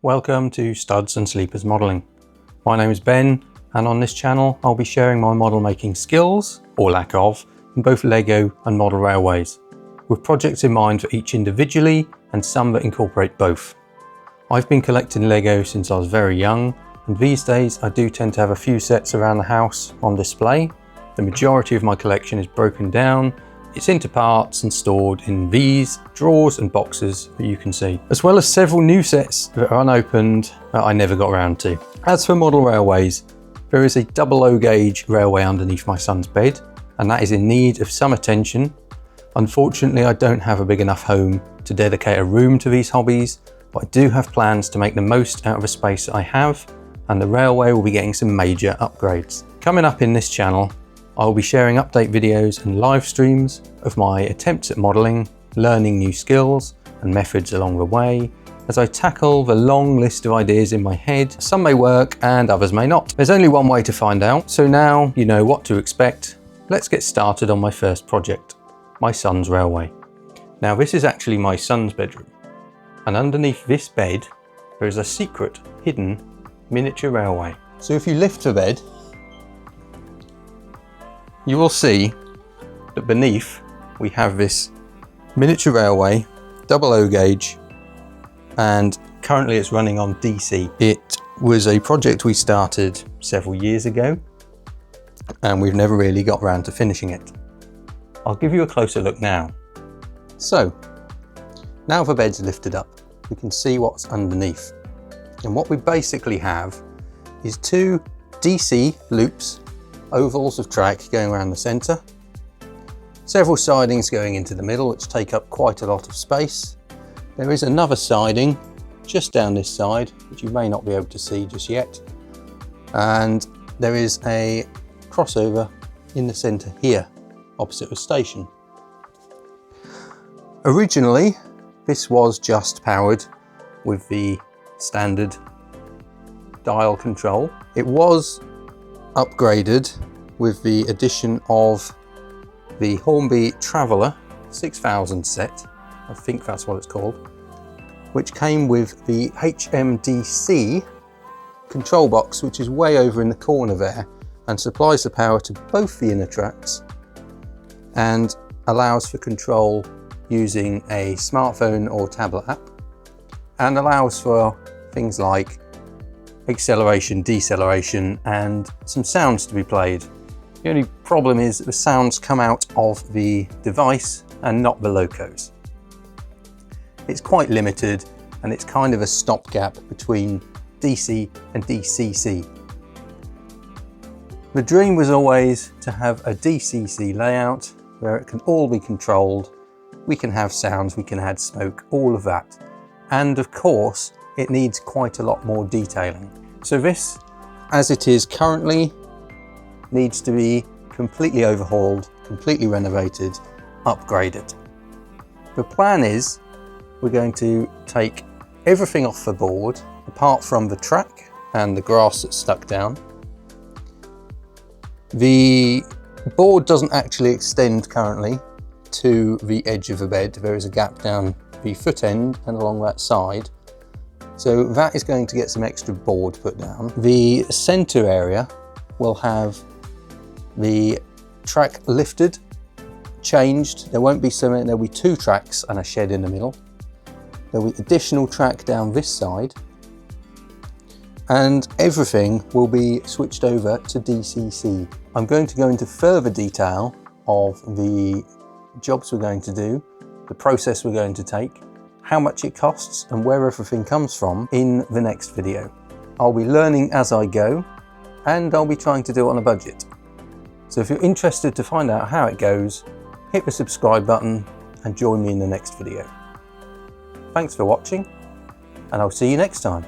Welcome to Studs and Sleepers Modelling. My name is Ben, and on this channel I'll be sharing my model making skills, or lack of, in both Lego and model railways, with projects in mind for each individually and some that incorporate both. I've been collecting Lego since I was very young, and these days I do tend to have a few sets around the house on display. The majority of my collection is broken down. It's into parts and stored in these drawers and boxes that you can see, as well as several new sets that are unopened that I never got around to. As for model railways, there is a 00 gauge railway underneath my son's bed, and that is in need of some attention. Unfortunately, I don't have a big enough home to dedicate a room to these hobbies, but I do have plans to make the most out of the space that I have, and the railway will be getting some major upgrades. Coming up in this channel, I will be sharing update videos and live streams of my attempts at modelling, learning new skills and methods along the way, as I tackle the long list of ideas in my head. Some may work and others may not. There's only one way to find out, so now you know what to expect. Let's get started on my first project, my son's railway. Now this is actually my son's bedroom, and underneath this bed there is a secret, hidden miniature railway. So if you lift the bed, you will see that beneath we have this miniature railway, 00 gauge, and currently it's running on DC. It was a project we started several years ago, and we've never really got around to finishing it. I'll give you a closer look now. So, now the bed's lifted up, we can see what's underneath. And what we basically have is two DC loops, ovals of track going around the centre, several sidings going into the middle which take up quite a lot of space. There is another siding just down this side which you may not be able to see just yet, and there is a crossover in the centre here opposite the station. Originally this was just powered with the standard dial control. It was upgraded with the addition of the Hornby Traveller 6000 set, I think that's what it's called, which came with the HMDC control box, which is way over in the corner there and supplies the power to both the inner tracks and allows for control using a smartphone or tablet app, and allows for things like acceleration, deceleration, and some sounds to be played. The only problem is that the sounds come out of the device and not the locos. It's quite limited, and it's kind of a stopgap between DC and DCC. The dream was always to have a DCC layout where it can all be controlled. We can have sounds, we can add smoke, all of that. And of course, it needs quite a lot more detailing. So this, as it is currently, needs to be completely overhauled, completely renovated, upgraded. The plan is we're going to take everything off the board, apart from the track and the grass that's stuck down. The board doesn't actually extend currently to the edge of the bed. There is a gap down the foot end and along that side. So that is going to get some extra board put down. The centre area will have the track lifted, changed. There won't be so many, there'll be two tracks and a shed in the middle. There'll be additional track down this side, and everything will be switched over to DCC. I'm going to go into further detail of the jobs we're going to do, the process we're going to take, how much it costs and where everything comes from in the next video. I'll be learning as I go, and I'll be trying to do it on a budget. So if you're interested to find out how it goes, hit the subscribe button and join me in the next video. Thanks for watching, and I'll see you next time.